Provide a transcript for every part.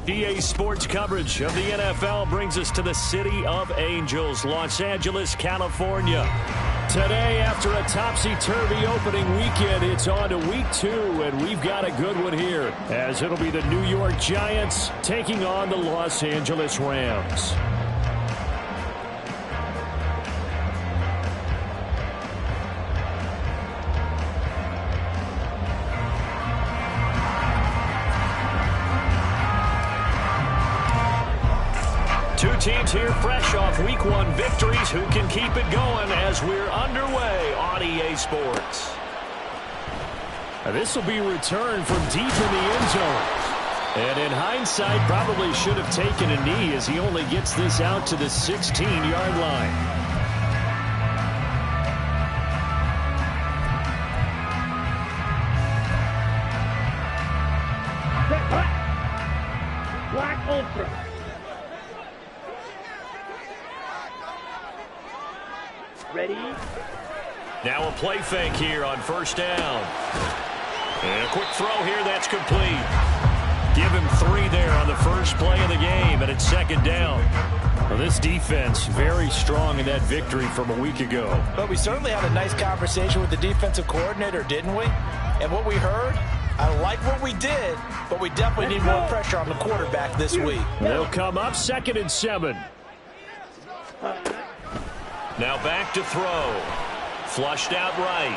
EA Sports coverage of the NFL brings us to the City of Angels, Los Angeles, California. Today, after a topsy-turvy opening weekend, it's on to week 2, and we've got a good one here, as it'll be the New York Giants taking on the Los Angeles Rams. Two teams here fresh off Week 1 victories. Who can keep it going as we're underway on EA Sports? This will be returned from deep in the end zone. And in hindsight, probably should have taken a knee as he only gets this out to the 16-yard line. Black Ultra. Ready? Now a play fake here on first down. And a quick throw here, that's complete. Give him 3 there on the first play of the game, and it's second down. Well, this defense very strong in that victory from a week ago. But we certainly had a nice conversation with the defensive coordinator, didn't we? And what we heard, I like what we did, but we definitely need more pressure on the quarterback this week. They'll come up 2nd and 7. Now back to throw. Flushed out right.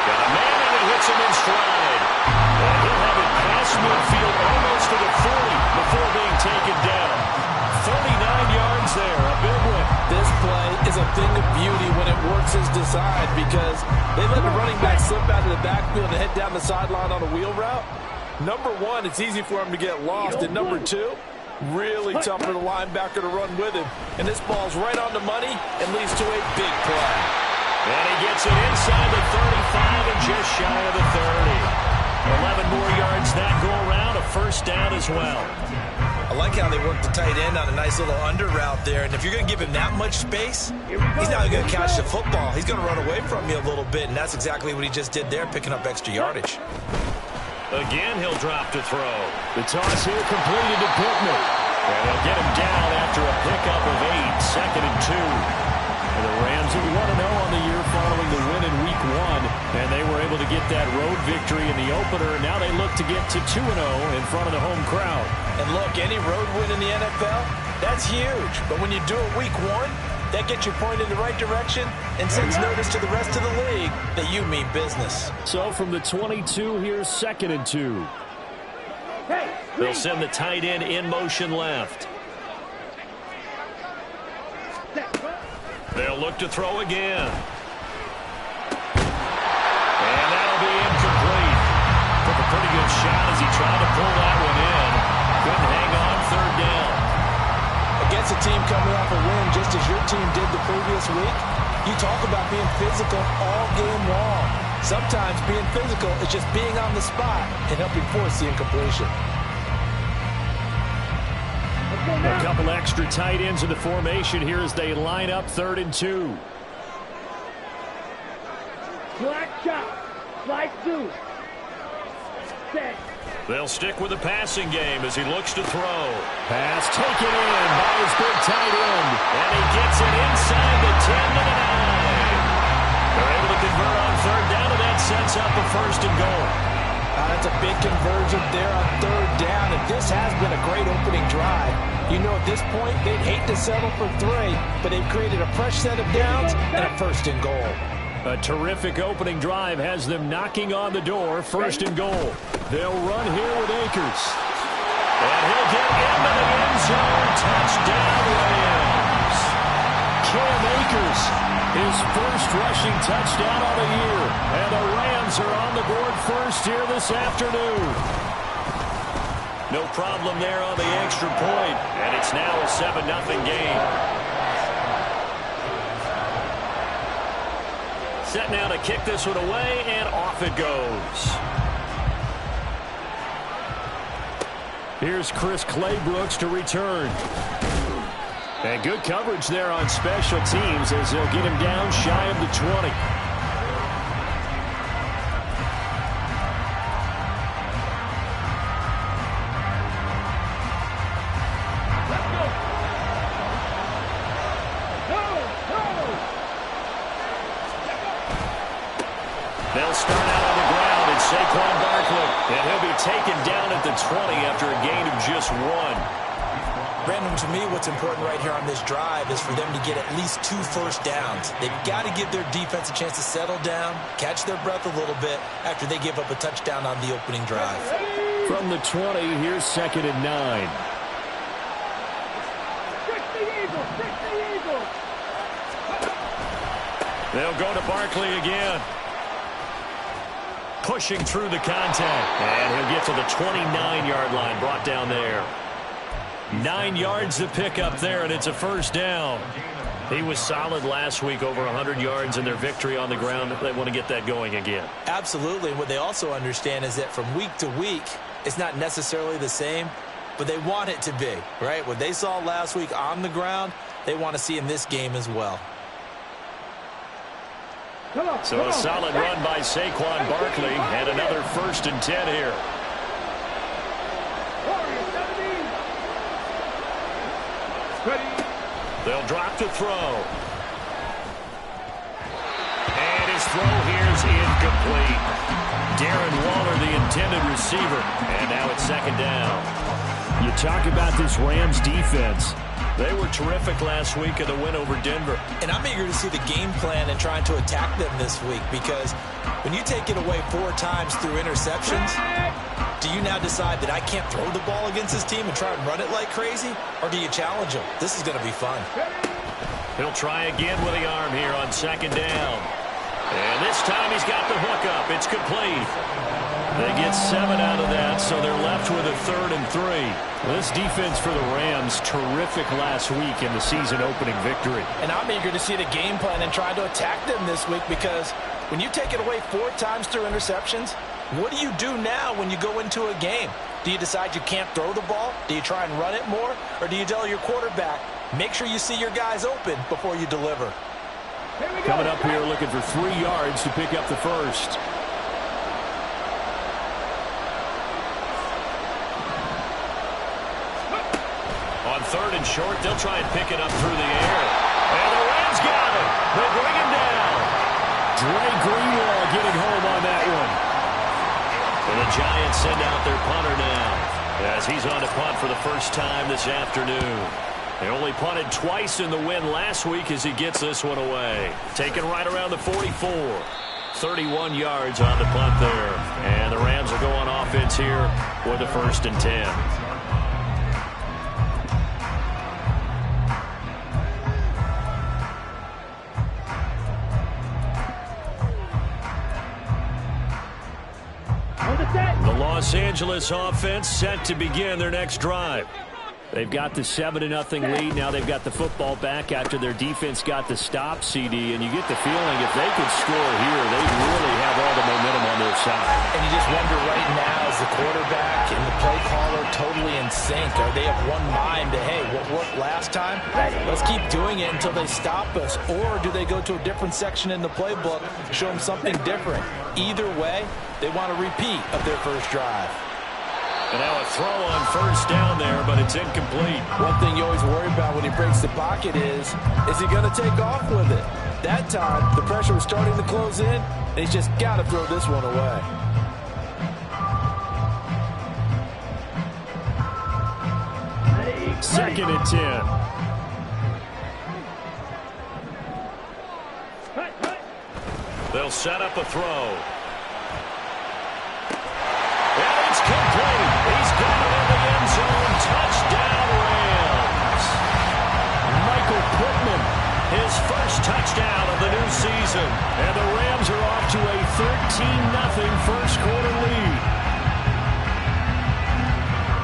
Got a man and he hits him in stride. And he'll have it past midfield almost to the 40 before being taken down. 39 yards there, a big one. This play is a thing of beauty when it works as designed because they let the running back slip out of the backfield and head down the sideline on a wheel route. Number 1, it's easy for him to get lost. And number 2, really tough for the linebacker to run with him. And this ball's right on the money and leads to a big play. And he gets it inside the 35 and just shy of the 30. 11 more yards that go around, a first down as well. I like how they work the tight end on a nice little under route there. And if you're going to give him that much space, he's not going to catch the football. He's going to run away from you a little bit, and that's exactly what he just did there, picking up extra yardage. Again, he'll drop to throw. The toss here completed to Pittman. And they'll get him down after a pickup of 8, 2nd and 2. And the Rams are 1-0 on the year following the win in Week 1. And they were able to get that road victory in the opener. And now they look to get to 2-0 in front of the home crowd. And look, any road win in the NFL, that's huge. But when you do it Week 1, that gets you pointed in the right direction and sends notice to the rest of the league that you mean business. So from the 22, here's 2nd and 2. They'll send the tight end in motion left. They'll look to throw again. And that'll be incomplete. Took a pretty good shot as he tried to pull that one in. Couldn't hang on, 3rd down. Against a team coming off a win just as your team did the previous week, you talk about being physical all game long. Sometimes being physical is just being on the spot and helping force the incompletion. A couple extra tight ends in the formation here as they line up 3rd and 2. Black chop. Slide 2. Set. They'll stick with the passing game as he looks to throw. Pass taken in by his big tight end. And he gets it inside the 10 to the 9. They're able to convert on 3rd down, and that sets up a 1st and goal. That's a big conversion there on 3rd down, and this has been a great opening drive. You know, at this point, they'd hate to settle for 3, but they've created a fresh set of downs and a 1st and goal. A terrific opening drive has them knocking on the door. First and goal. They'll run here with Akers. And he'll get into the end zone. Touchdown, Rams. Cam Akers, his first rushing touchdown of the year. And the Rams are on the board first here this afternoon. No problem there on the extra point. And it's now a 7-0 game. Set now to kick this one away, and off it goes. Here's Chris Claybrooks to return. And good coverage there on special teams as they'll get him down shy of the 20. They'll start out on the ground, and Saquon Barkley. And he'll be taken down at the 20 after a gain of just 1. Brandon, to me, what's important right here on this drive is for them to get at least 2 first downs. They've got to give their defense a chance to settle down, catch their breath a little bit after they give up a touchdown on the opening drive. From the 20, here's 2nd and 9. They'll go to Barkley again. Pushing through the contact. And he'll get to the 29-yard line, brought down there. 9 yards to pick up there, and it's a first down. He was solid last week, over 100 yards in their victory on the ground. They want to get that going again. Absolutely. What they also understand is that from week to week, it's not necessarily the same, but they want it to be, right? What they saw last week on the ground, they want to see in this game as well. So a solid run by Saquon Barkley, and another 1st and 10 here. They'll drop to throw. And his throw here is incomplete. Darren Waller, the intended receiver. And now it's 2nd down. You talk about this Rams defense. They were terrific last week in the win over Denver. And I'm eager to see the game plan and trying to attack them this week, because when you take it away 4 times through interceptions, do you now decide that I can't throw the ball against this team and try and run it like crazy? Or do you challenge them? This is going to be fun. He'll try again with the arm here on 2nd down. And this time he's got the hook up. It's complete. They get 7 out of that, so they're left with a 3rd and 3. This defense for the Rams, terrific last week in the season-opening victory. And I'm eager to see the game plan and try to attack them this week, because when you take it away 4 times through interceptions, what do you do now when you go into a game? Do you decide you can't throw the ball? Do you try and run it more? Or do you tell your quarterback, make sure you see your guys open before you deliver? Coming up here looking for 3 yards to pick up the first. On 3rd and short, they'll try and pick it up through the air. And the Rams got it. They bring him down. Dre Greenlaw getting home on that one. And the Giants send out their punter now, as he's on to punt for the first time this afternoon. They only punted twice in the win last week as he gets this one away. Taken right around the 44. 31 yards on the punt there. And the Rams will go on offense here with the 1st and 10. The Los Angeles offense set to begin their next drive. They've got the 7-0 lead. Now they've got the football back after their defense got the stop, CD. And you get the feeling if they could score here, they'd really have all the momentum on their side. And you just wonder right now, is the quarterback and the play caller totally in sync? Are they of one mind to, hey, what worked last time? Let's keep doing it until they stop us. Or do they go to a different section in the playbook, show them something different? Either way, they want a repeat of their first drive. And now a throw on 1st down there, but it's incomplete. One thing you always worry about when he breaks the pocket is he going to take off with it? That time, the pressure was starting to close in, and he's just got to throw this one away. Second and 10. They'll set up a throw. And it's complete. He's got it in the end zone. Touchdown, Rams. Michael Pittman, his first touchdown of the new season. And the Rams are off to a 13-0 first quarter lead.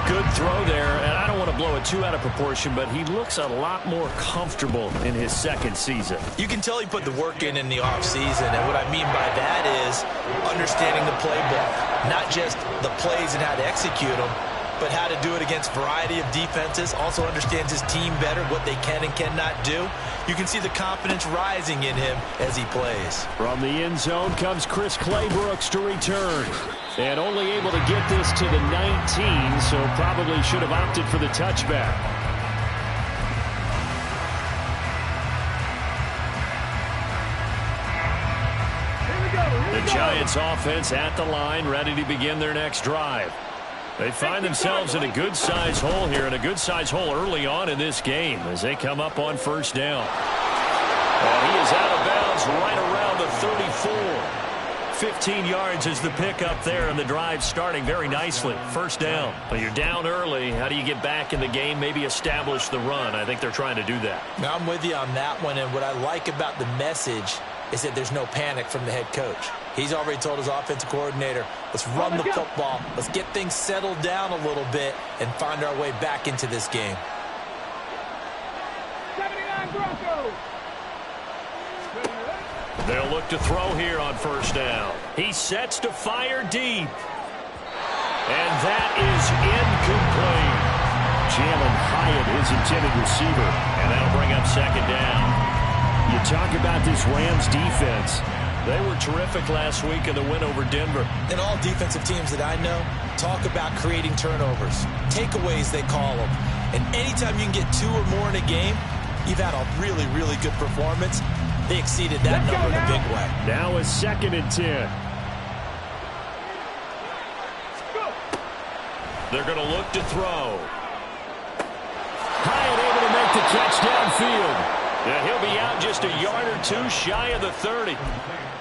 Good throw there, and I don't want to blow it too out of proportion, but he looks a lot more comfortable in his second season. You can tell he put the work in the offseason, and what I mean by that is understanding the playbook, not just the plays and how to execute them, but how to do it against a variety of defenses, also understands his team better, what they can and cannot do. You can see the confidence rising in him as he plays. From the end zone comes Chris Claybrooks to return. And only able to get this to the 19, so probably should have opted for the touchback. The Giants offense at the line, ready to begin their next drive. They find themselves in a good-sized hole here, and a good-sized hole early on in this game as they come up on first down. And he is out of bounds right around the 34. 15 yards is the pickup there, and the drive starting very nicely. First down. But you're down early. How do you get back in the game, maybe establish the run? I think they're trying to do that. Now, I'm with you on that one, and what I like about the message is that there's no panic from the head coach. He's already told his offensive coordinator, let's run the football, let's get things settled down a little bit and find our way back into this game. 79 Broncos. They'll look to throw here on first down. He sets to fire deep. And that is incomplete. Jalen Hyatt, his intended receiver. And that'll bring up second down. You talk about this Rams defense. They were terrific last week in the win over Denver. And all defensive teams that I know talk about creating turnovers. Takeaways, they call them. And anytime you can get 2 or more in a game, you've had a really, really good performance. They exceeded that number in a big way. Now a 2nd and 10. They're going to look to throw. Hyatt able to make the catch downfield. Yeah, he'll be out just a yard or 2 shy of the 30.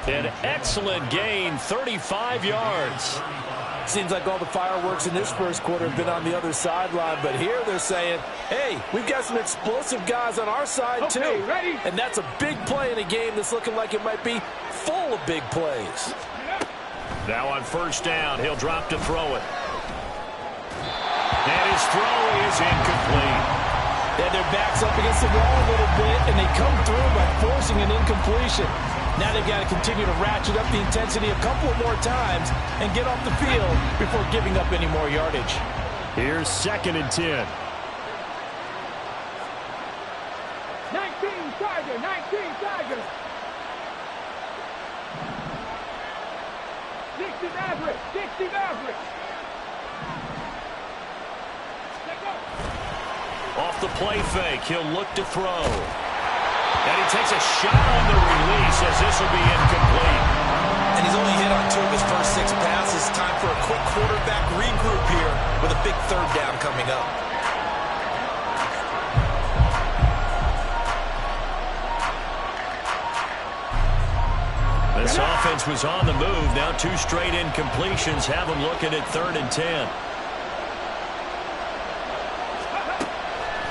An excellent gain, 35 yards. Seems like all the fireworks in this first quarter have been on the other sideline, but here they're saying, hey, we've got some explosive guys on our side too. Ready? And that's a big play in a game that's looking like it might be full of big plays. Now on first down, he'll drop to throw it. And his throw is incomplete. Yeah, their back's up against the wall a little bit, and they come through by forcing an incompletion. Now they've got to continue to ratchet up the intensity a couple of more times and get off the field before giving up any more yardage. Here's 2nd and 10. 19 Tiger, 19 Tiger. 60 Maverick, 60 Maverick. Off the play fake, he'll look to throw. And he takes a shot on the release as this will be incomplete. And he's only hit on 2 of his first 6 passes. Time for a quick quarterback regroup here with a big 3rd down coming up. This offense was on the move. Now 2 straight incompletions have them looking at 3rd and 10.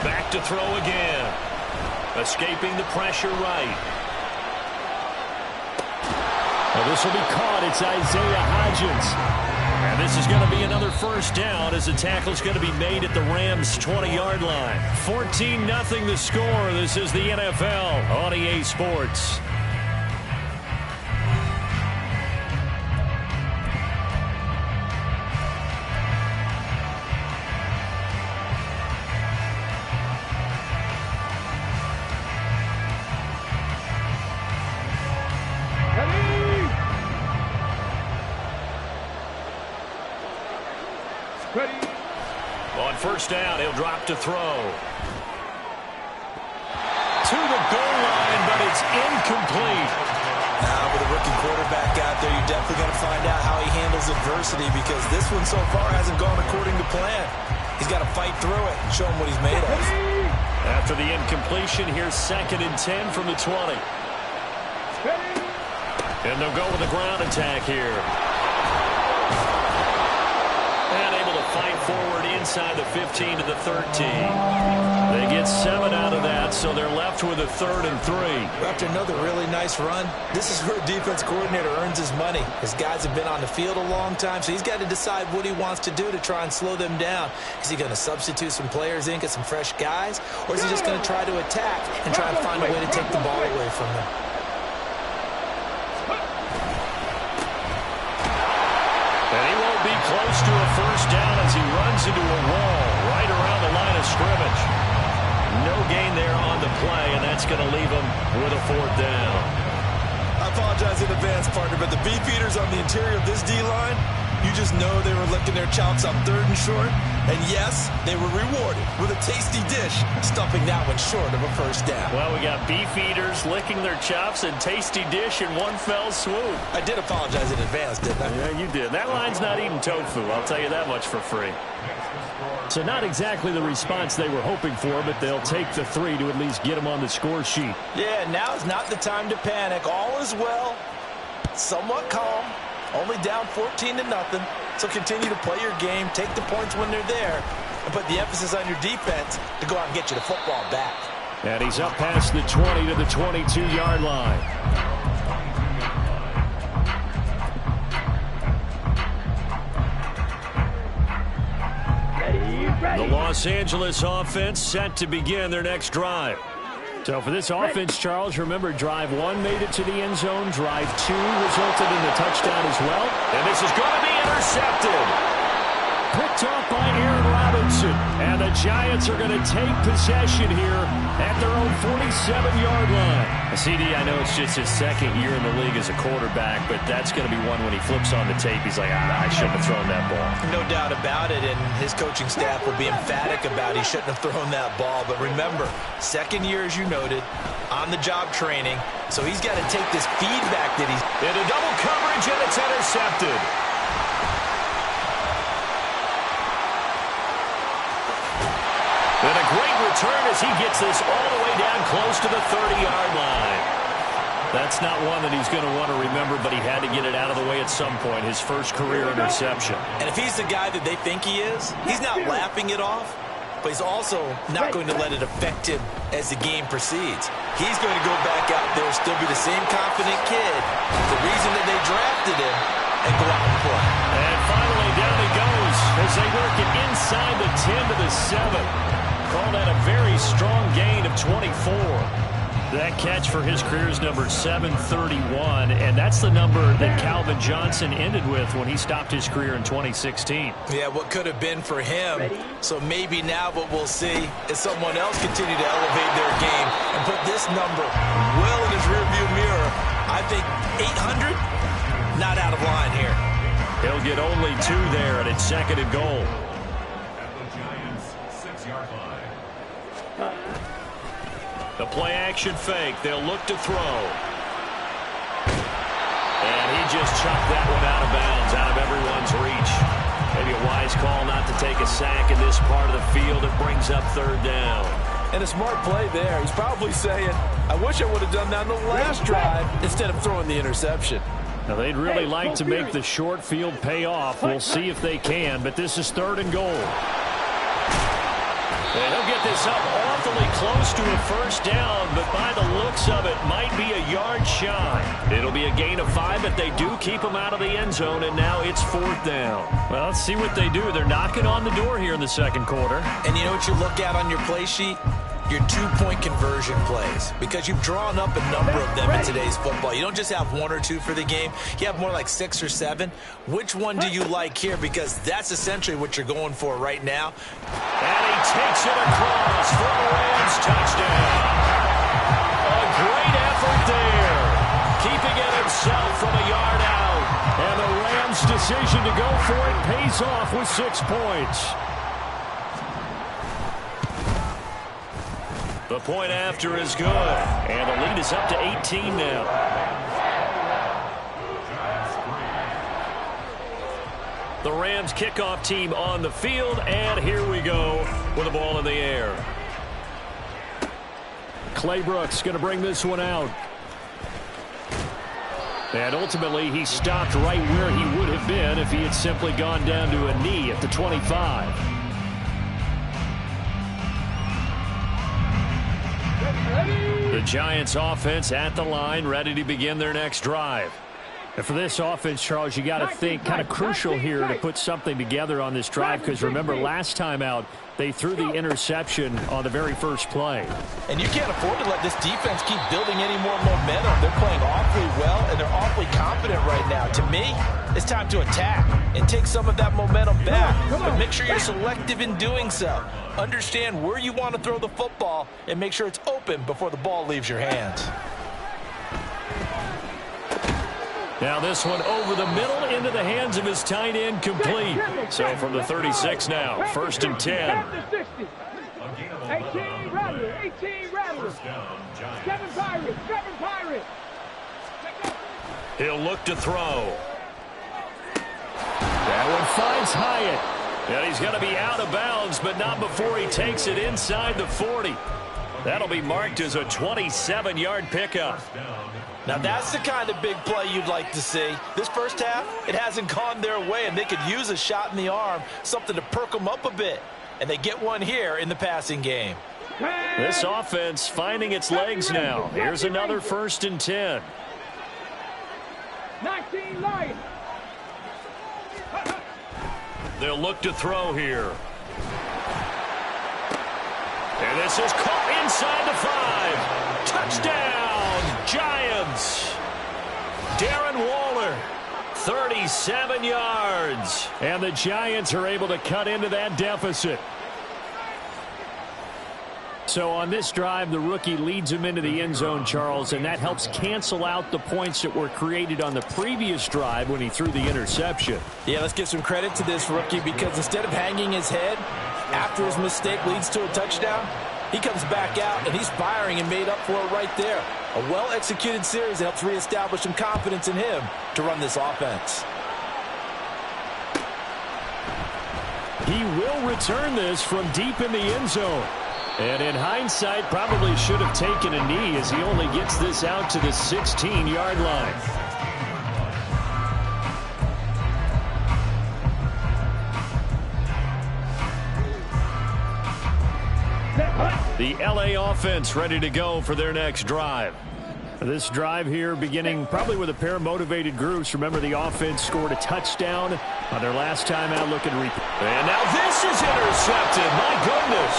Back to throw again. Escaping the pressure right. Well, this will be caught. It's Isaiah Hodgins. And this is going to be another first down as the tackle's going to be made at the Rams' 20-yard line. 14-0 the score. This is the NFL on EA Sports. On first down, he'll drop to throw. To the goal line, but it's incomplete. Now, with a rookie quarterback out there, you're definitely going to find out how he handles adversity because this one so far hasn't gone according to plan. He's got to fight through it and show him what he's made of. After the incompletion, here's 2nd and 10 from the 20. And they'll go with the ground attack here. And able to fight forward inside the 15 to the 13. They get 7 out of that, so they're left with a 3rd and 3. After another really nice run, this is where a defense coordinator earns his money. His guys have been on the field a long time, so he's got to decide what he wants to do to try and slow them down. Is he going to substitute some players in, get some fresh guys, or is he just going to try to attack and try and find a way to take the ball away from them? And he won't be close to a first down as he runs into a wall right around the line of scrimmage. No gain there on the play, and that's going to leave him with a 4th down. I apologize in advance, partner, but the beefeaters on the interior of this D-line, you just know they were licking their chops on 3rd and short. And yes, they were rewarded with a tasty dish, stuffing that one short of a first down. Well, we got beefeaters licking their chops and tasty dish in one fell swoop. I did apologize in advance, didn't I? Yeah, you did. That line's not eating tofu, I'll tell you that much for free. So not exactly the response they were hoping for, but they'll take the 3 to at least get them on the score sheet. Yeah, now is not the time to panic. All is well, somewhat calm, only down 14 to nothing. So continue to play your game, take the points when they're there, and put the emphasis on your defense to go out and get you the football back. And he's up past the 20 to the 22-yard line. The Los Angeles offense set to begin their next drive. So for this offense, Charles, remember, drive 1 made it to the end zone. Drive 2 resulted in the touchdown as well. And this is going to be intercepted. Picked off by Aaron Robinson. And the Giants are going to take possession here at their own 47-yard line. CD, I know it's just his 2nd year in the league as a quarterback, but that's going to be one when he flips on the tape. He's like, I shouldn't have thrown that ball. No doubt about it, and his coaching staff will be emphatic about he shouldn't have thrown that ball. But remember, 2nd year, as you noted, on-the-job training, so he's got to take this feedback that he's... Into double coverage, and it's intercepted. And a great return as he gets this all the way down close to the 30-yard line. That's not one that he's going to want to remember, but he had to get it out of the way at some point, his first career interception. And if he's the guy that they think he is, he's not laughing it off, but he's also not going to let it affect him as the game proceeds. He's going to go back out there, still be the same confident kid, the reason that they drafted him, and go out and play. And finally, down he goes as they work it inside the 10 to the 7. Call that a very strong gain of 24. That catch for his career is number 731, and that's the number that Calvin Johnson ended with when he stopped his career in 2016. Yeah, what could have been for him. So maybe now what we'll see is someone else continue to elevate their game and put this number well in his rearview mirror. I think 800, not out of line here. He'll get only 2 there, and it's 2nd and goal. The play-action fake. They'll look to throw. And he just chucked that one out of bounds, out of everyone's reach. Maybe a wise call not to take a sack in this part of the field. It brings up 3rd down. And a smart play there. He's probably saying, I wish I would have done that on the last drive instead of throwing the interception. Now, they'd really like to make the short field pay off. We'll see if they can, but this is 3rd and goal. And he'll get this up awfully close to a first down, but by the looks of it, might be a yard shy. It'll be a gain of 5, but they do keep him out of the end zone, and now it's 4th down. Well, let's see what they do. They're knocking on the door here in the 2nd quarter. And you know what you look at on your play sheet? Your 2-point conversion plays, because you've drawn up a number of them in today's football. You don't just have 1 or 2 for the game. You have more like 6 or 7. Which one do you like here? Because that's essentially what you're going for right now. And he takes it across for a Rams touchdown. A great effort there, keeping it himself from a yard out. And the Rams' decision to go for it pays off with 6 points. The point after is good, and the lead is up to 18 now. The Rams kickoff team on the field, and here we go with the ball in the air. Clay Brooks going to bring this one out. And ultimately, he stopped right where he would have been if he had simply gone down to a knee at the 25. The Giants offense at the line, ready to begin their next drive. And for this offense, Charles, you got to think kind of crucial here to put something together on this drive, because remember last time out, they threw the interception on the very first play. And you can't afford to let this defense keep building any more momentum. They're playing awfully well, and they're awfully confident right now. To me, it's time to attack and take some of that momentum back. But make sure you're selective in doing so. Understand where you want to throw the football and make sure it's open before the ball leaves your hands. Now this one over the middle into the hands of his tight end, complete. So from the 36 now, 1st and 10. 18 Rattler, 18 Rattler. 7 Pirates, 7 Pirates. He'll look to throw. That one finds Hyatt. And he's going to be out of bounds, but not before he takes it inside the 40. That'll be marked as a 27-yard pickup. Now that's the kind of big play you'd like to see. This first half, it hasn't gone their way, and they could use a shot in the arm, something to perk them up a bit. And they get one here in the passing game. This offense finding its legs now. Here's another 1st and 10. 19 Lions. They'll look to throw here. And this is caught inside the 5. Touchdown, Giants. Darren Waller, 37 yards. And the Giants are able to cut into that deficit. So on this drive, the rookie leads him into the end zone, Charles, and that helps cancel out the points that were created on the previous drive when he threw the interception. Yeah, let's give some credit to this rookie, because instead of hanging his head after his mistake leads to a touchdown, he comes back out and he's firing and made up for it right there. A well-executed series that helps reestablish some confidence in him to run this offense. He will return this from deep in the end zone. And in hindsight, probably should have taken a knee, as he only gets this out to the 16-yard line. The LA offense ready to go for their next drive. This drive here beginning probably with a pair of motivated groups. Remember, the offense scored a touchdown on their last time out. Looking to repeat. And now this is intercepted. My goodness.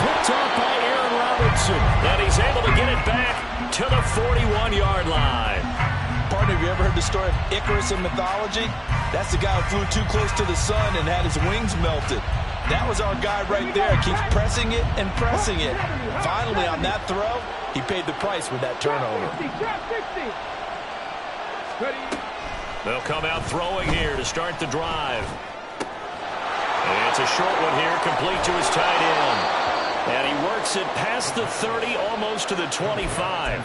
Picked off by Aaron Robinson. And he's able to get it back to the 41-yard line. Partner, have you ever heard the story of Icarus in mythology? That's the guy who flew too close to the sun and had his wings melted. That was our guy right there. Keeps pressing it and pressing it. Finally, on that throw, he paid the price with that turnover. They'll come out throwing here to start the drive. And it's a short one here, complete to his tight end. And he works it past the 30, almost to the 25.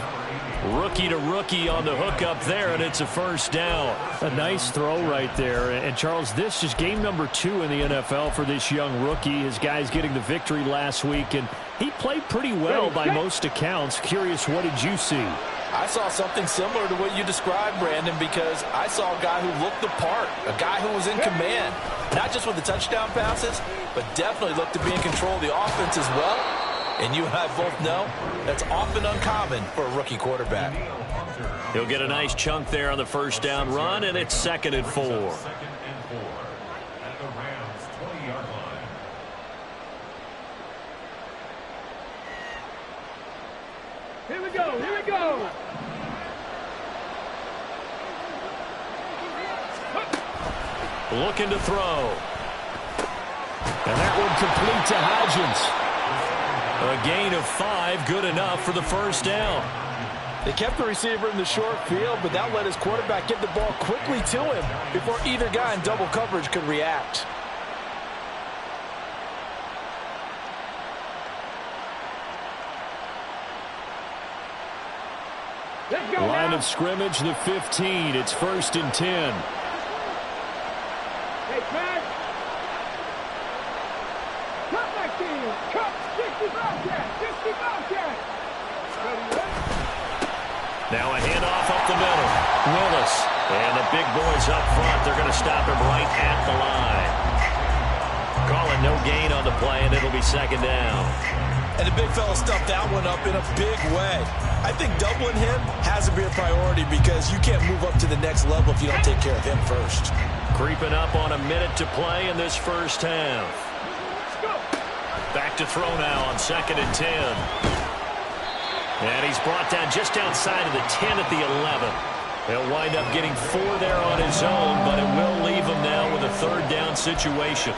Rookie to rookie on the hookup there, and it's a 1st down. A nice throw right there. And, Charles, this is game number 2 in the NFL for this young rookie. His guys getting the victory last week, and he played pretty well by most accounts. Curious, what did you see? I saw something similar to what you described, Brandon, because I saw a guy who looked the part, a guy who was in command, not just with the touchdown passes, but definitely looked to be in control of the offense as well. And you and I both know that's often uncommon for a rookie quarterback. He'll get a nice chunk there on the 1st down run, and it's 2nd and 4. Here we go, here we go. Looking to throw. And that one complete to Hodgins. A gain of 5, good enough for the 1st down. They kept the receiver in the short field, but that let his quarterback get the ball quickly to him before either guy in double coverage could react. Line of scrimmage, the 15. It's 1st and 10. Hey, Pat. Cut back in. Cut. 60 Bobcat. 60 Bobcat. Now a handoff up the middle. Willis. And the big boys up front, they're going to stop him right at the line. Calling no gain on the play, and it'll be second down. And the big fella stuffed that one up in a big way. I think doubling him has to be a priority because you can't move up to the next level if you don't take care of him first. Creeping up on a minute to play in this first half. Back to throw now on 2nd and 10. And he's brought down just outside of the 10 at the 11. He'll wind up getting 4 there on his own, but it will leave him now with a 3rd down situation.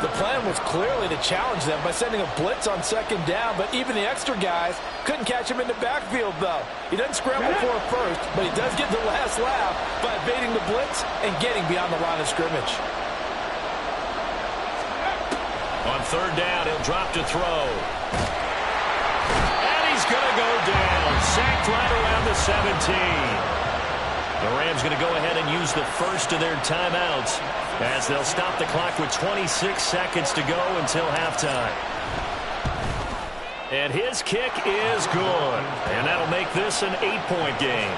The plan was clearly to challenge them by sending a blitz on 2nd down, but even the extra guys couldn't catch him in the backfield, though. He doesn't scramble for a first, but he does get the last laugh by evading the blitz and getting beyond the line of scrimmage. On 3rd down, he'll drop to throw. And he's going to go down. Sacked right around the 17. The Rams going to go ahead and use the first of their timeouts as they'll stop the clock with 26 seconds to go until halftime. And his kick is good. And that'll make this an 8-point game.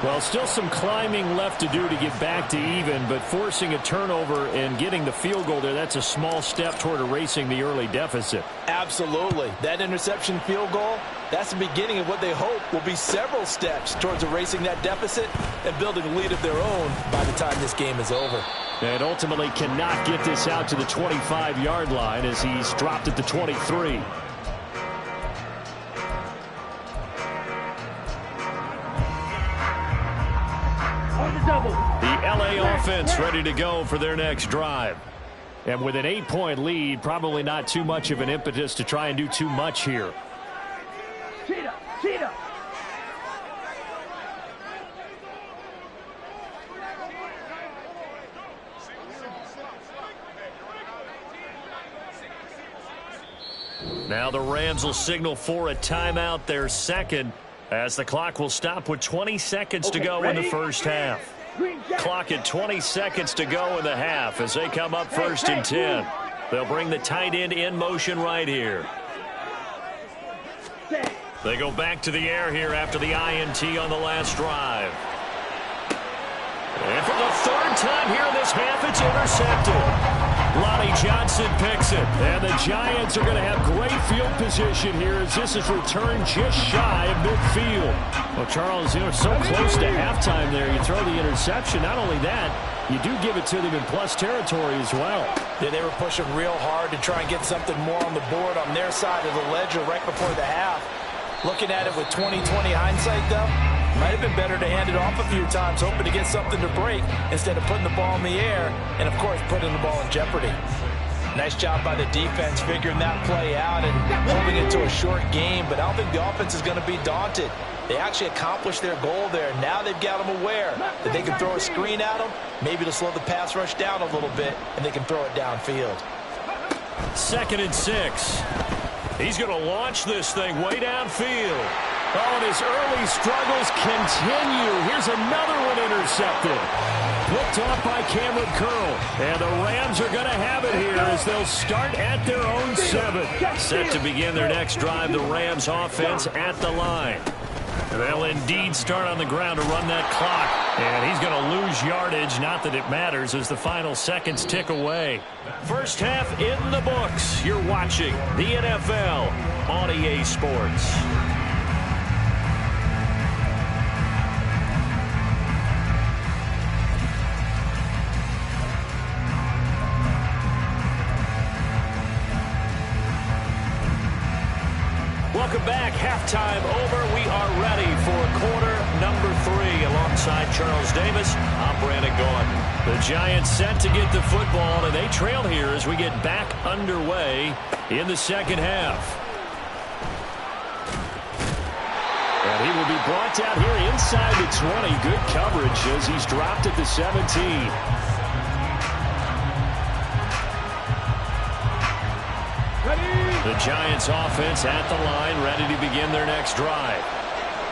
Well, still some climbing left to do to get back to even, but forcing a turnover and getting the field goal there, that's a small step toward erasing the early deficit. Absolutely. That interception field goal, that's the beginning of what they hope will be several steps towards erasing that deficit and building a lead of their own by the time this game is over. And ultimately cannot get this out to the 25-yard line as he's dropped at the 23. The LA offense ready to go for their next drive. And with an 8-point lead, probably not too much of an impetus to try and do too much here. Cheetah. Now the Rams will signal for a timeout, their second, as the clock will stop with 20 seconds to go in the first half. Clock at 20 seconds to go in the half as they come up 1st and 10. They'll bring the tight end in motion right here. They go back to the air here after the INT on the last drive. And for the 3rd time here in this half, it's intercepted. Lonnie Johnson picks it. And the Giants are going to have great field position here as this is returned just shy of midfield. Well, Charles, you know, so close to halftime there. You throw the interception. Not only that, you do give it to them in plus territory as well. Yeah, they were pushing real hard to try and get something more on the board on their side of the ledger right before the half. Looking at it with 20/20 hindsight, though, might have been better to hand it off a few times, hoping to get something to break instead of putting the ball in the air and, of course, putting the ball in jeopardy. Nice job by the defense figuring that play out and holding it to a short game, but I don't think the offense is going to be daunted. They actually accomplished their goal there. Now they've got them aware that they can throw a screen at them, maybe to slow the pass rush down a little bit, and they can throw it downfield. 2nd and 6. He's going to launch this thing way downfield. Oh, and his early struggles continue. Here's another one intercepted. Picked off by Cameron Curl. And the Rams are going to have it here as they'll start at their own 7. Set to begin their next drive, the Rams offense at the line. They'll indeed start on the ground to run that clock. And he's going to lose yardage, not that it matters, as the final seconds tick away. First half in the books. You're watching the NFL on EA Sports. Welcome back. Halftime over. We are ready for quarter number 3 alongside Charles Davis. I'm Brandon Gaudin. The Giants set to get the football, and they trail here as we get back underway in the second half. And he will be brought down here inside the 20. Good coverage as he's dropped at the 17. The Giants offense at the line, ready to begin their next drive.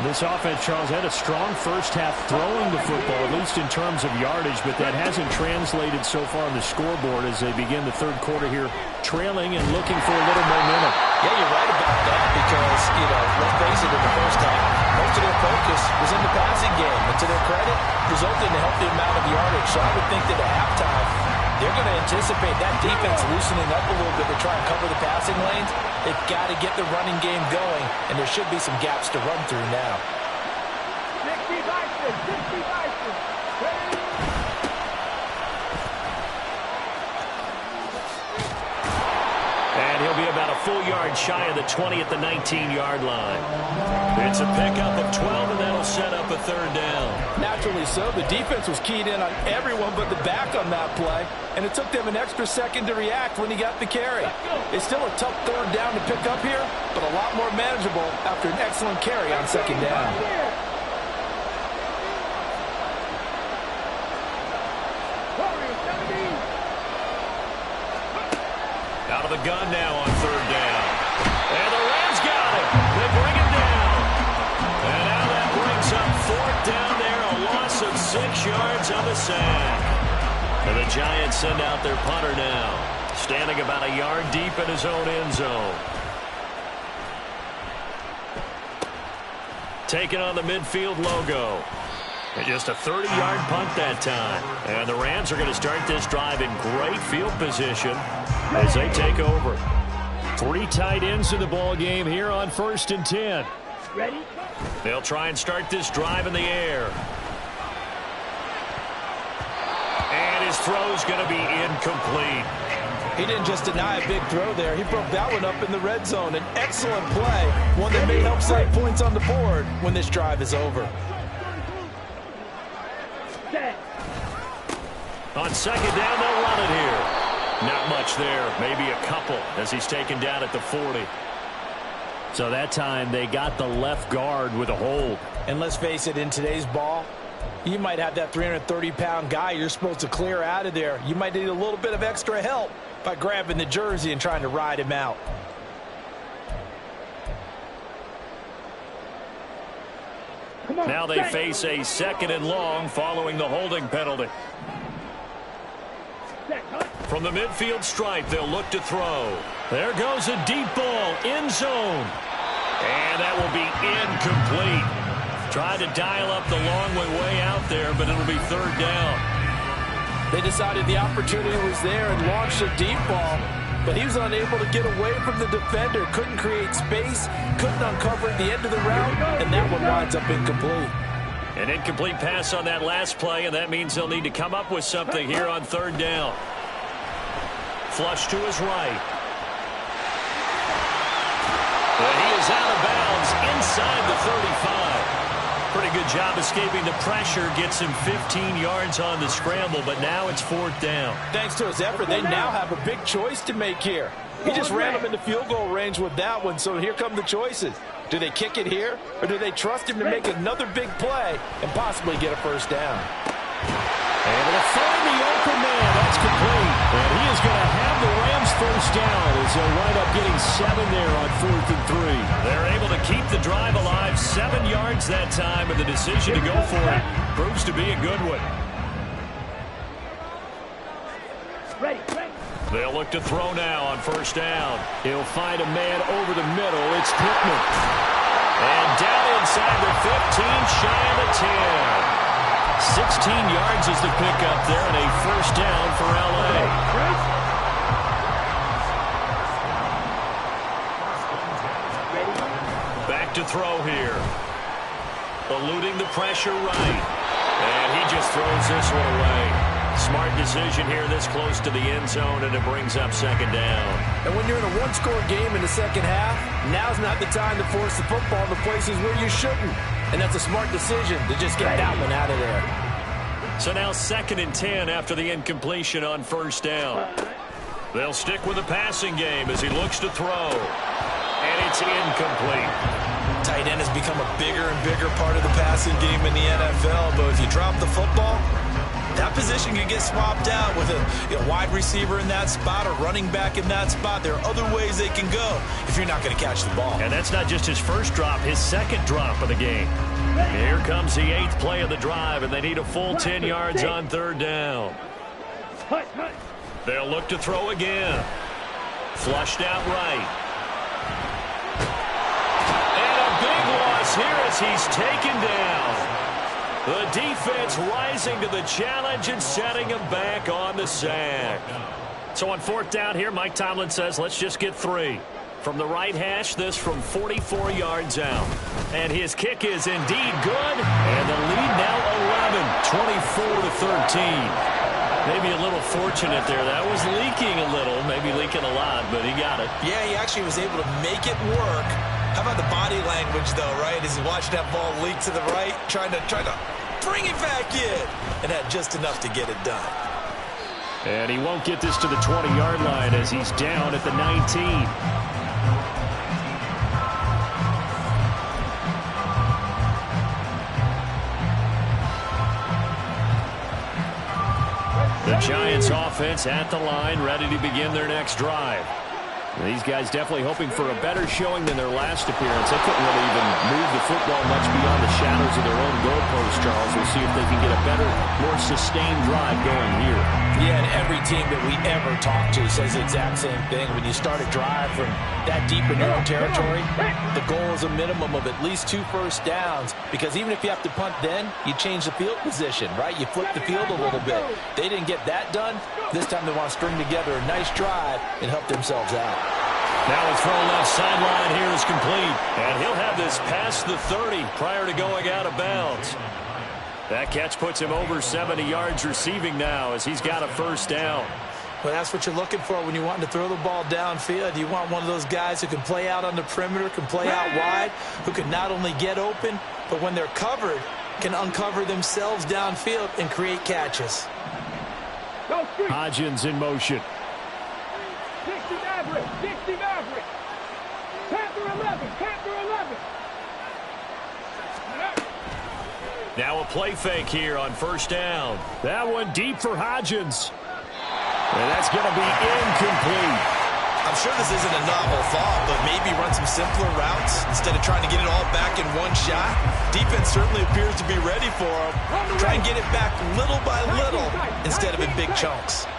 This offense, Charles, had a strong first half throwing the football, at least in terms of yardage, but that hasn't translated so far on the scoreboard as they begin the third quarter here, trailing and looking for a little momentum. Yeah, you're right about that because, let's face it, in the first half, most of their focus was in the passing game. And to their credit, resulted in a healthy amount of yardage. So I would think that at halftime, they're going to anticipate that defense loosening up a little bit to try and cover the passing lanes. They've got to get the running game going, and there should be some gaps to run through now. 60 Bison. Ready? And he'll be about a full yard shy of the 20 at the 19-yard line. It's a pickup of 12, and that'll set up a third down. Naturally so. The defense was keyed in on everyone but the back on that play, and it took them an extra second to react when he got the carry. It's still a tough third down to pick up here, but a lot more manageable after an excellent carry on second down. Out of the gun now on third down. And the Rams got it. They bring it down. And now that brings up fourth down there, a loss of 6 yards on the sack. And the Giants send out their punter now, standing about a yard deep in his own end zone. Taking on the midfield logo. And just a 30-yard punt that time. And the Rams are going to start this drive in great field position as they take over. 3 tight ends in the ball game here on 1st and 10. Ready? They'll try and start this drive in the air. And his throw's going to be incomplete. He didn't just deny a big throw there. He broke that one up in the red zone. An excellent play, one that may help save points on the board when this drive is over. On second down, they'll run it here. Not much there, maybe a couple as he's taken down at the 40. So that time they got the left guard with a hold. And let's face it, in today's ball, you might have that 330-pound guy you're supposed to clear out of there. You might need a little bit of extra help by grabbing the jersey and trying to ride him out. Now they face a 2nd and long following the holding penalty. From the midfield stripe, they'll look to throw. There goes a deep ball, end zone. And that will be incomplete. Tried to dial up the long way out there, but it'll be third down. They decided the opportunity was there and launched a deep ball, but he was unable to get away from the defender. Couldn't create space, couldn't uncover at the end of the route, and that one winds up incomplete. An incomplete pass on that last play, and that means they'll need to come up with something here on third down. Flush to his right. And he is out of bounds inside the 35. Pretty good job escaping the pressure. Gets him 15 yards on the scramble, but now it's fourth down. Thanks to his effort, they now have a big choice to make here. He just ran them into field goal range with that one, so here come the choices. Do they kick it here, or do they trust him to make another big play and possibly get a first down? Able to find the open man. That's complete. And he is going to have the Rams first down as they'll wind up getting 7 there on 4th and 3. They're able to keep the drive alive. 7 yards that time, and the decision to go for it proves to be a good one. Ready. They'll look to throw now on first down. He'll find a man over the middle. It's Pittman. And down inside the 15, shy of the 10. 16 yards is the pickup there, and a first down for L.A. Back to throw here. Eluding the pressure right. And he just throws this one away. Smart decision here this close to the end zone, and it brings up second down. And when you're in a one-score game in the second half, now's not the time to force the football in the places where you shouldn't. And that's a smart decision to just get that one out of there. So now 2nd and 10 after the incompletion on first down. They'll stick with the passing game as he looks to throw. And it's incomplete. Tight end has become a bigger and bigger part of the passing game in the NFL, but if you drop the football, that position can get swapped out with a wide receiver in that spot or running back in that spot. There are other ways they can go if you're not going to catch the ball. And that's not just his first drop, his second drop of the game. Here comes the 8th play of the drive, and they need a full 10 yards on third down. They'll look to throw again. Flushed out right. And a big loss here as he's taken down. The defense rising to the challenge and setting him back on the sack. So on fourth down here, Mike Tomlin says, let's just get 3. From the right hash, this from 44 yards out. And his kick is indeed good. And the lead now 11, 24-13. Maybe a little fortunate there. That was leaking a little, maybe leaking a lot, but he got it. Yeah, he actually was able to make it work. How about the body language, though, right? As he watched that ball leak to the right, trying to bring it back in, and had just enough to get it done. And he won't get this to the 20-yard line as he's down at the 19. The Giants offense at the line, ready to begin their next drive. These guys definitely hoping for a better showing than their last appearance. They couldn't really even move the football much beyond the shadows of their own goalposts, Charles. We'll see if they can get a better, more sustained drive going here. Yeah, and every team that we ever talk to says the exact same thing. When you start a drive from that deep in your own territory, the goal is a minimum of at least 2 first downs, because even if you have to punt then, you change the field position, right? You flip the field a little bit. They didn't get that done. This time they want to string together a nice drive and help themselves out. Now a throw left sideline here is complete. And he'll have this past the 30 prior to going out of bounds. That catch puts him over 70 yards receiving now as he's got a first down. Well, that's what you're looking for when you want to throw the ball downfield. You want one of those guys who can play out on the perimeter, can play out wide, who can not only get open, but when they're covered, can uncover themselves downfield and create catches. Hodgins in motion. 60 Maverick, 60 Maverick. Panther 11, Panther 11. Now a play fake here on first down. That one deep for Hodgins. And that's going to be incomplete. I'm sure this isn't a novel thought, but maybe run some simpler routes instead of trying to get it all back in one shot. Defense certainly appears to be ready for him. Try and get it back little by little instead of in big chunks.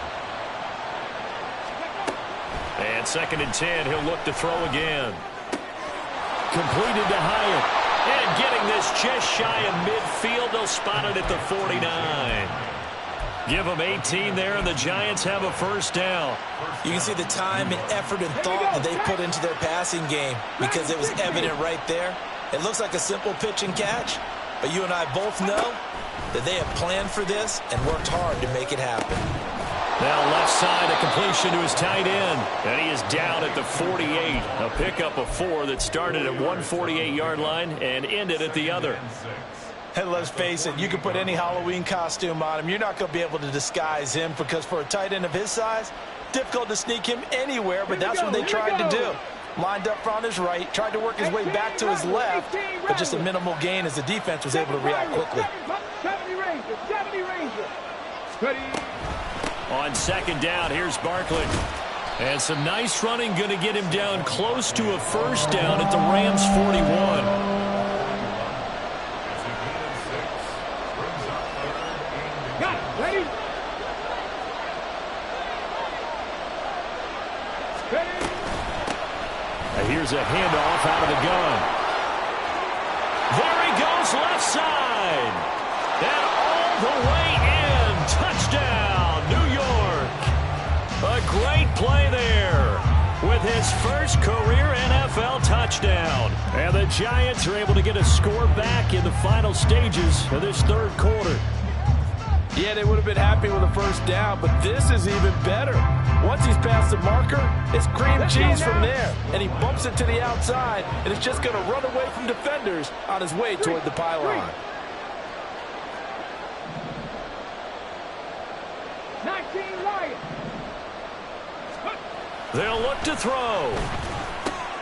And 2nd and 10, he'll look to throw again. Completed to Hyatt. And getting this just shy of midfield, they'll spot it at the 49. Give them 18 there, and the Giants have a first down. You can see the time and effort and thought that they put into their passing game because it was evident right there. It looks like a simple pitch and catch, but you and I both know that they have planned for this and worked hard to make it happen. Now left side, a completion to his tight end. And he is down at the 48. A pickup of 4 that started at 148-yard line and ended at the other. And let's face it, you can put any Halloween costume on him. You're not going to be able to disguise him because for a tight end of his size, difficult to sneak him anywhere, but that's what they tried to do. Lined up on his right, tried to work his way back to his left, but just a minimal gain as the defense was able to react quickly. 70 Ranger, 70 Ranger. Ready. On 2nd down, here's Barkley. And some nice running, going to get him down close to a first down at the Rams 41. Ready? Here's a handoff out of the gun. There he goes, left side. And all the way in. Touchdown, New York. A great play there with his first career NFL touchdown. And the Giants are able to get a score back in the final stages of this 3rd quarter. Yeah, they would have been happy with a first down, but this is even better. Once he's past the marker, it's cream cheese from there. And he bumps it to the outside, and it's just going to run away from defenders on his way toward the pylon. 19 Lions. They'll look to throw.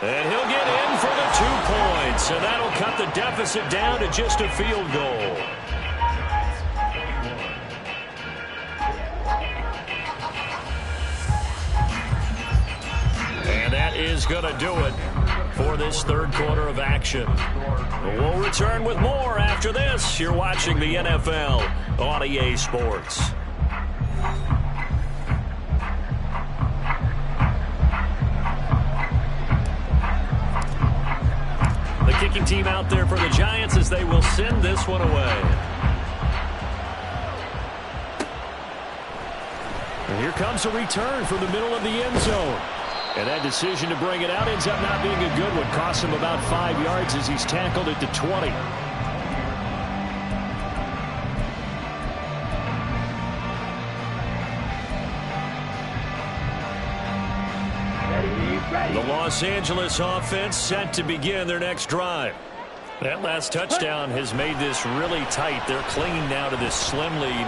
And he'll get in for the 2 points. And that'll cut the deficit down to just a field goal. And that is going to do it for this 3rd quarter of action. We'll return with more after this. You're watching the NFL on EA Sports. The kicking team out there for the Giants as they will send this one away. here comes a return from the middle of the end zone. And that decision to bring it out ends up not being a good one. Costs him about 5 yards as he's tackled at the 20. The Los Angeles offense set to begin their next drive. That last touchdown has made this really tight. They're clinging now to this slim lead.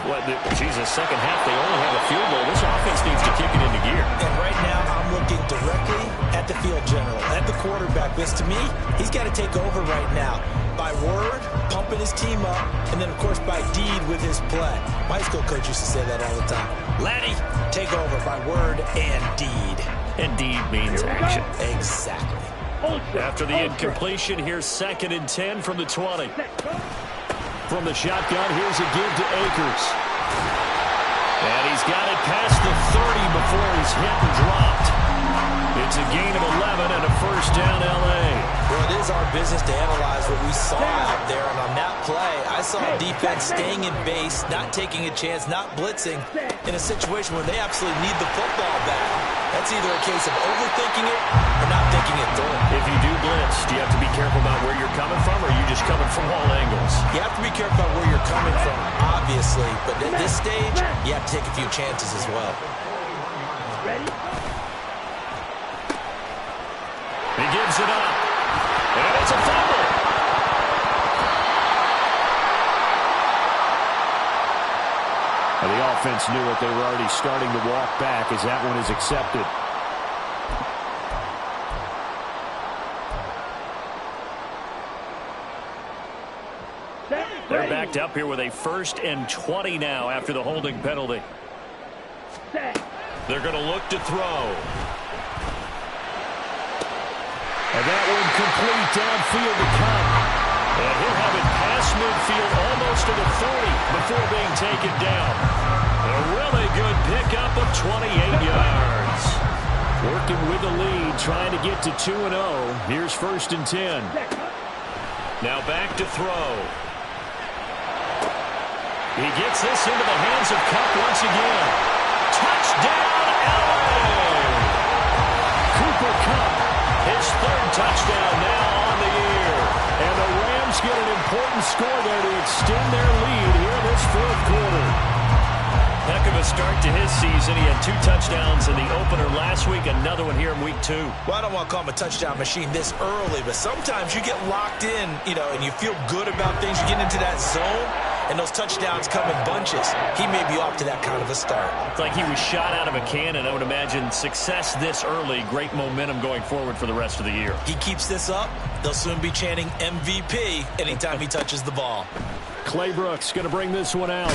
Second half, they only have a field goal. This offense needs to kick it into gear. And right now, I'm looking directly at the field general, at the quarterback. Because to me, he's got to take over right now. By word, pumping his team up, and then, of course, by deed with his play. My high school coach used to say that all the time. Laddie, take over by word and deed. And deed means action. Exactly. After the incompletion, here's 2nd and 10 from the 20. From the shotgun, here's a give to Akers. And he's got it past the 30 before he's hit and dropped. It's a gain of 11 and a first down, L.A. Well, it is our business to analyze what we saw out there. And on that play, I saw defense staying in base, not taking a chance, not blitzing in a situation where they absolutely need the football back. That's either a case of overthinking it or not thinking it through. If you do blitz, do you have to be careful about where you're coming from, or are you just coming from all angles? You have to be careful about where you're coming from, obviously. But at this stage, you have to take a few chances as well. Ready? He gives it up. And it's a fumble. And the offense knew it. They were already starting to walk back as that one is accepted. They're backed up here with a 1st and 20 now after the holding penalty. They're going to look to throw. And that one complete downfield to come. And he'll have it past midfield almost to the 40 before being taken down. A really good pickup of 28 yards. Working with the lead, trying to get to 2-0. Here's 1st and 10. Now back to throw. He gets this into the hands of Kupp once again. Touchdown, LA! Cooper Kupp, his 3rd touchdown now on the year. And the Rams get an important score there to extend their lead here in this 4th quarter. Heck of a start to his season. He had 2 touchdowns in the opener last week, another one here in week 2. Well, I don't want to call him a touchdown machine this early, but sometimes you get locked in, and you feel good about things. You get into that zone, and those touchdowns come in bunches. He may be off to that kind of a start. It's like he was shot out of a cannon. I would imagine success this early, great momentum going forward for the rest of the year. He keeps this up, they'll soon be chanting MVP anytime he touches the ball. Clay Brooks going to bring this one out.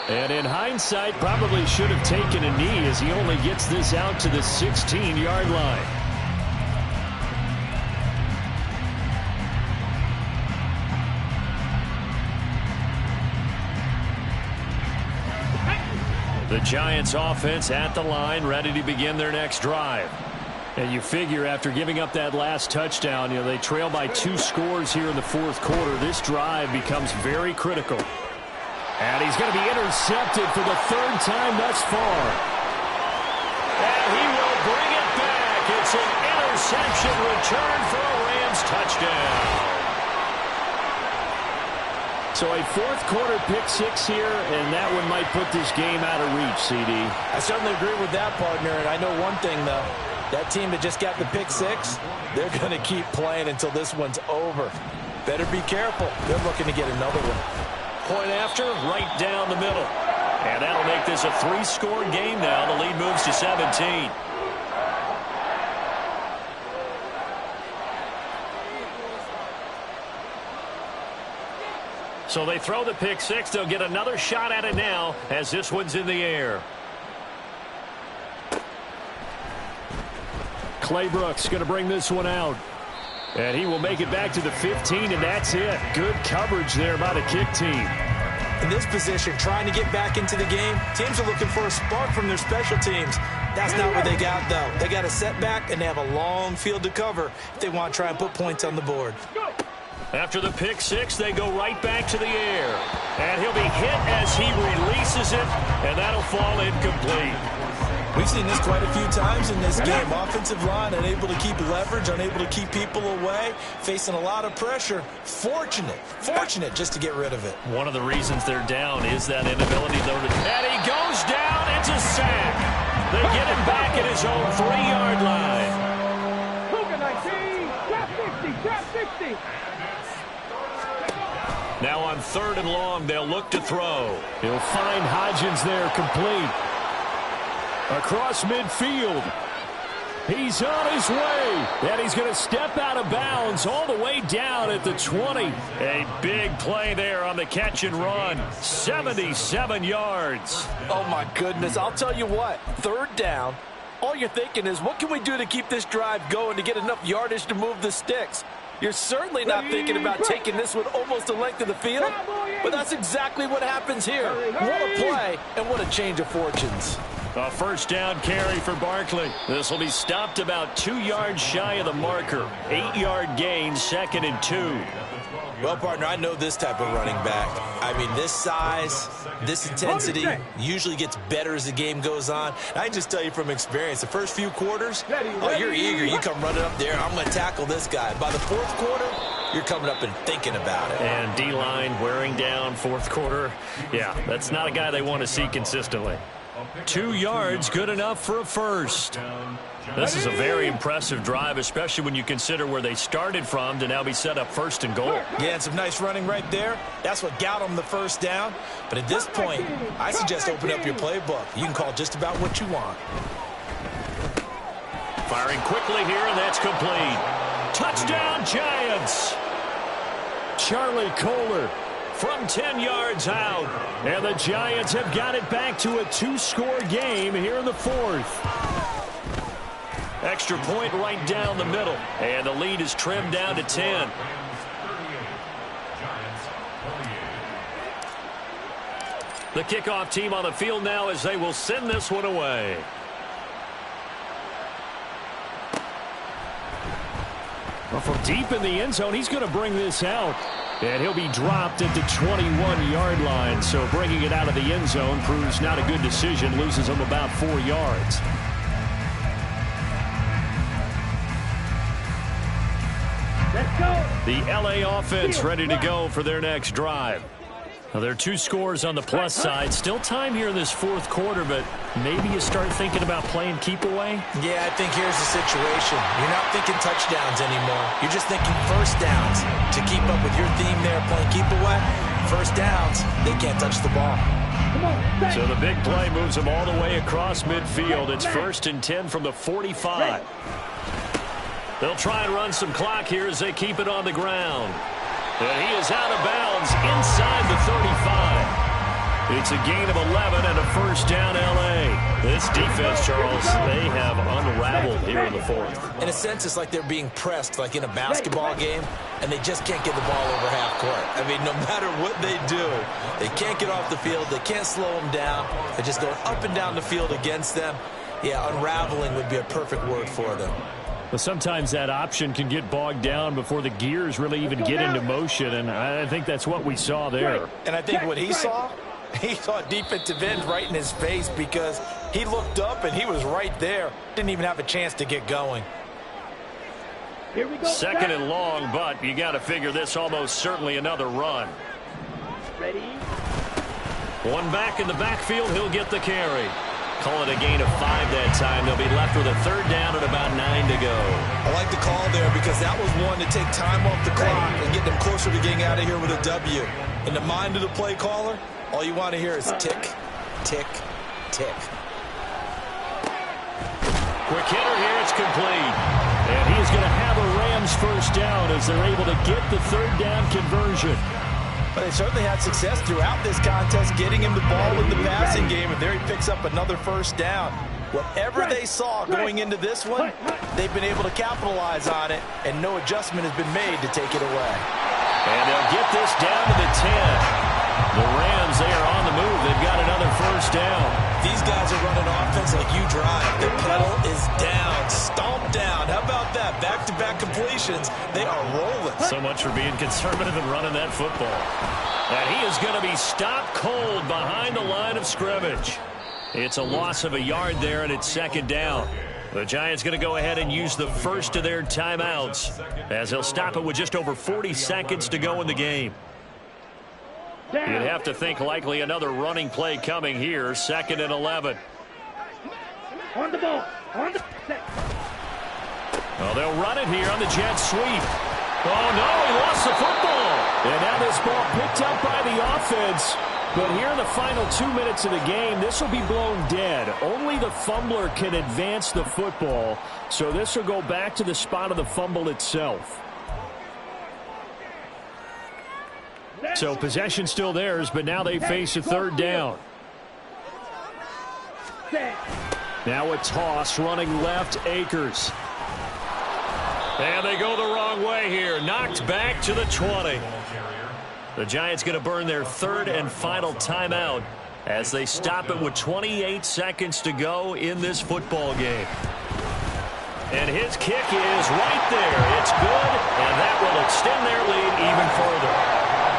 And in hindsight, probably should have taken a knee as he only gets this out to the 16-yard line. The Giants offense at the line, ready to begin their next drive. And you figure after giving up that last touchdown, they trail by 2 scores here in the 4th quarter. This drive becomes very critical. And he's going to be intercepted for the 3rd time thus far. And he will bring it back. It's an interception return for a Rams touchdown. So a 4th quarter pick 6 here, and that one might put this game out of reach, CD. I certainly agree with that, partner. And I know one thing, though. That team that just got the pick 6, they're going to keep playing until this one's over. Better be careful. They're looking to get another one. Point after, right down the middle. And that'll make this a 3-score game now. The lead moves to 17. So they throw the pick 6. They'll get another shot at it now as this one's in the air. Clay Brooks going to bring this one out. And he will make it back to the 15, and that's it. Good coverage there by the kick team. In this position, trying to get back into the game, teams are looking for a spark from their special teams. That's not what they got, though. They got a setback, and they have a long field to cover if they want to try and put points on the board. After the pick six, they go right back to the air. And he'll be hit as he releases it, and that'll fall incomplete. We've seen this quite a few times in this game. Offensive line unable to keep leverage, unable to keep people away, facing a lot of pressure. Fortunate just to get rid of it. One of the reasons they're down is that inability, though, to... And he goes down. It's a sack. They get him back at his own 3-yard line. Cougar 19, drop 60. Now on 3rd and long, they'll look to throw. He'll find Hodgins there, complete. Across midfield. He's on his way. And he's going to step out of bounds all the way down at the 20. A big play there on the catch and run. 77 yards. Oh, my goodness. I'll tell you what. 3rd down. All you're thinking is, what can we do to keep this drive going to get enough yardage to move the sticks? You're certainly not thinking about taking this one almost the length of the field, but that's exactly what happens here. What a play, and what a change of fortunes. A 1st down carry for Barkley. This will be stopped about 2 yards shy of the marker. 8-yard gain, 2nd and 2. Well, partner, I know this type of running back. I mean, this size, this intensity usually gets better as the game goes on. I can just tell you from experience, the first few quarters, oh, you're eager. You come running up there, I'm going to tackle this guy. By the 4th quarter, you're coming up and thinking about it. And D-line wearing down 4th quarter. Yeah, that's not a guy they want to see consistently. 2 yards, good enough for a first. This is a very impressive drive, especially when you consider where they started from to now be set up 1st and goal. Yeah, and some nice running right there. That's what got them the 1st down. But at this point, I suggest open up your playbook. You can call just about what you want. Firing quickly here, and that's complete. Touchdown, Giants! Charlie Kolar from 10 yards out. And the Giants have got it back to a 2-score game here in the 4th. Extra point right down the middle. And the lead is trimmed down to 10. The kickoff team on the field now as they will send this one away. Well, from deep in the end zone, he's going to bring this out. And he'll be dropped at the 21-yard line. So bringing it out of the end zone proves not a good decision. Loses him about 4 yards. Let's go. The LA offense ready to go for their next drive. Now, there are 2 scores on the plus side. Still time here in this 4th quarter, but maybe you start thinking about playing keep away? Yeah, I think here's the situation. You're not thinking touchdowns anymore. You're just thinking 1st downs. To keep up with your theme there, playing keep away, 1st downs, they can't touch the ball. So the big play moves them all the way across midfield. It's 1st and 10 from the 45. They'll try and run some clock here as they keep it on the ground. And he is out of bounds inside the 35. It's a gain of 11 and a 1st down, L.A. This defense, Charles, they have unraveled here in the 4th. In a sense, it's like they're being pressed like in a basketball game, and they just can't get the ball over half court. I mean, no matter what they do, they can't get off the field. They can't slow them down. They're just going up and down the field against them. Yeah, unraveling would be a perfect word for them. But sometimes that option can get bogged down before the gears really even get into motion, and I think that's what we saw there. And I think what he saw a defensive end right in his face because he looked up and he was right there. Didn't even have a chance to get going. Here we go. 2nd and long, but you got to figure this almost certainly another run. Ready? One back in the backfield, he'll get the carry. Call it a gain of 5 that time. They'll be left with a 3rd down and about 9 to go. I like the call there because that was one to take time off the clock and get them closer to getting out of here with a W. In the mind of the play caller, all you want to hear is tick, tick, tick. Quick hitter here, it's complete. And he is going to have a Rams 1st down as they're able to get the 3rd down conversion. But they certainly had success throughout this contest, getting him the ball in the passing game, and there he picks up another 1st down. Whatever they saw going into this one, they've been able to capitalize on it, and no adjustment has been made to take it away. And they'll get this down to the 10. The Rams, they are on the move. They've got another 1st down. These guys are running offense like you drive. The pedal is down, stomped down. How about that? back-to-back completions. They are rolling. So much for being conservative and running that football. And he is going to be stopped cold behind the line of scrimmage. It's a loss of a yard there, and it's second down. The Giants going to go ahead and use the first of their timeouts as they'll stop it with just over 40 seconds to go in the game. You'd have to think likely another running play coming here, 2nd and 11. On the ball. On the set. Well, they'll run it here on the jet sweep. Oh, no, he lost the football. And now this ball picked up by the offense. But here in the final 2 minutes of the game, this will be blown dead. Only the fumbler can advance the football. So this will go back to the spot of the fumble itself. So possession still theirs, but now they face a third down. Now a toss running left, Akers. And they go the wrong way here. Knocked back to the 20. The Giants going to burn their third and final timeout as they stop it with 28 seconds to go in this football game. And his kick is right there. It's good, and that will extend their lead even further.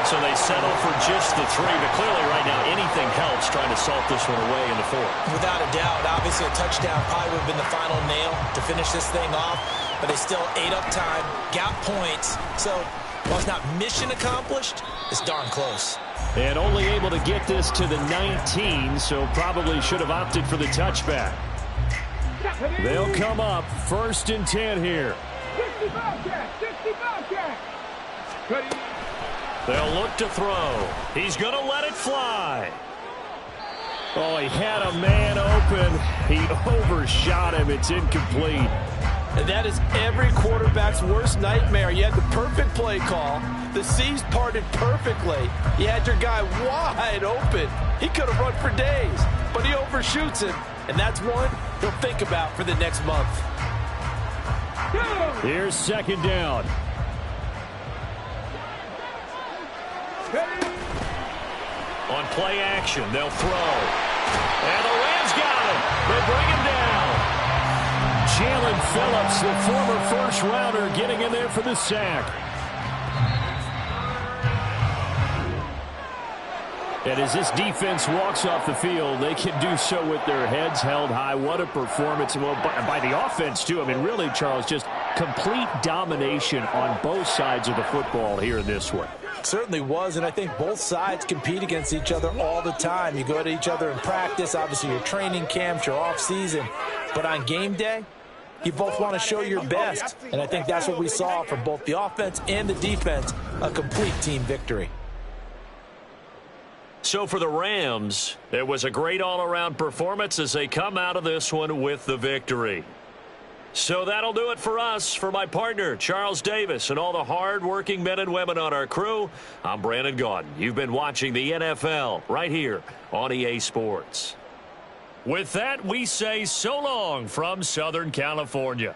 So they settle for just the 3, but clearly right now anything helps trying to salt this one away in the 4th. Without a doubt, obviously a touchdown probably would have been the final nail to finish this thing off, but they still ate up time, got points. So while it's not mission accomplished, it's darn close. And only able to get this to the 19, so probably should have opted for the touchback. They'll come up 1st and 10 here. 60 Bobcat. They'll look to throw. He's going to let it fly. Oh, he had a man open. He overshot him. It's incomplete. And that is every quarterback's worst nightmare. You had the perfect play call. The C's parted perfectly. You had your guy wide open. He could have run for days, but he overshoots it. And that's one he'll think about for the next month. Here's 2nd down. On play action, they'll throw. And the Rams got him. They bring him down. Jalen Phillips, the former first-rounder, getting in there for the sack. And as this defense walks off the field, they can do so with their heads held high. What a performance. Well, by the offense, too. I mean, really, Charles, just complete domination on both sides of the football here in this one. Certainly was, and I think both sides compete against each other all the time. You go to each other in practice, obviously your training camps, your off-season. But on game day, you both want to show your best. And I think that's what we saw from both the offense and the defense, a complete team victory. So for the Rams, it was a great all-around performance as they come out of this one with the victory. So that'll do it for us. For my partner, Charles Davis, and all the hard-working men and women on our crew, I'm Brandon Gaudin. You've been watching the NFL right here on EA Sports. With that, we say so long from Southern California.